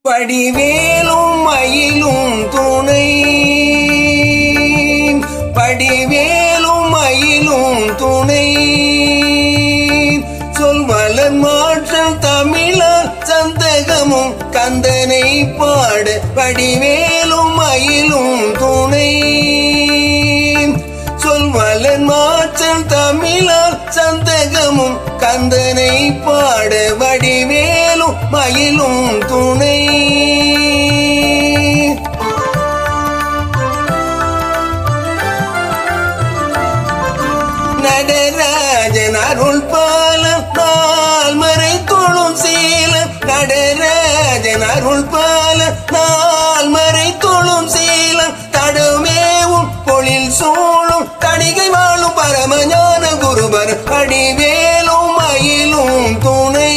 படிவேலும் மயிலும் துணை, படிவேலும் மயிலும் துணை, சொல் மலர் மாற்றல் தமிழால் சந்தகமும் கந்தனை பாட படிவேலும் மயிலும் துணை, சொல் மலர் மாற்றல் தமிழால் சந்தகமும் கந்தனை பாட வடிவேலும் மயிலும் துணை. நடராஜன் அருள் பாலம் நால்மறை தொழும் சீலம், நடராஜன் அருள் பாலம் நால்மறை தொழும் சீலம், தடுமேவும் பொழில் சூழும் தணிகை வாழும் பரமஞான குருபர் படிவேலும் மயிலும் துணை,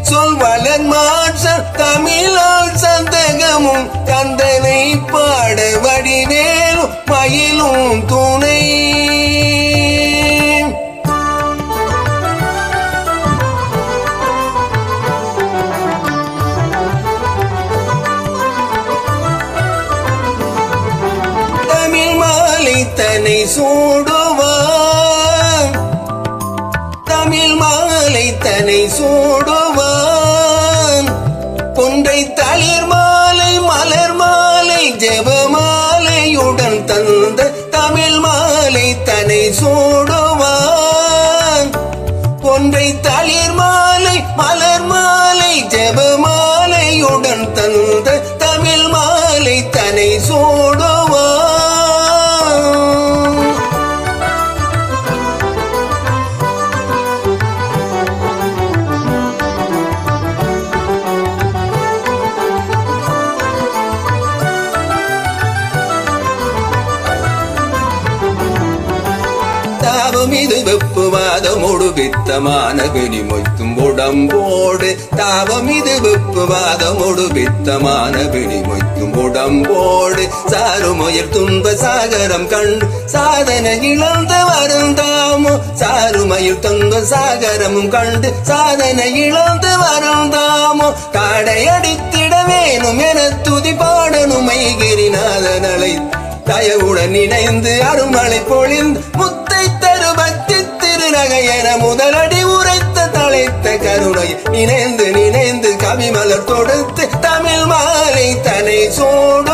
சொல் வளர் மாற்ற தமிழால் சந்தகமும் கந்தனை பாட வடிவேலும் மயிலும் துணை. தமிழ் மாலை தன்னை சூடுவான், தமிழ் மாலை தன்னை சூடுவான், கொன்றை தளிர் மாலை மலர் மாலை ஜெபமாலையுடன் தந்த தமிழ் மாலை தன்னை சூடுவான், கொன்றை தளிர் மாலை மலர் மாலை ஜெபமாலையுடன் தந்த தமிழ் மாலை தன்னை சூடுவான். தாபம் இது வெப்புவாதமோடு வித்தமான வெளி மொய்த்தும் உடம்போடு, தாபம் இது வெப்புவாதமோடு வித்தமான வெளி மொய்த்தும் உடம்போடு, சாருமொயர் துன்ப சாகரம் கண்டு சாதனை இழந்த வருந்தாமோ, சாருமயில் துன்ப சாகரமும் கண்டு சாதனை இழந்து வருந்தாமோ, காடை அடித்திட வேணும் என துதி பாடணும் மைகிரிநாதனலை தயவுடன் இணைந்து அருமலை பொழிந்து முத்தை தருபத்தி திருநகை என முதலடி உரைத்த தலைத்த கருணை நினைந்து நினைந்து கவிமலர் தொடுத்து தமிழ் மாலை தனை சோடு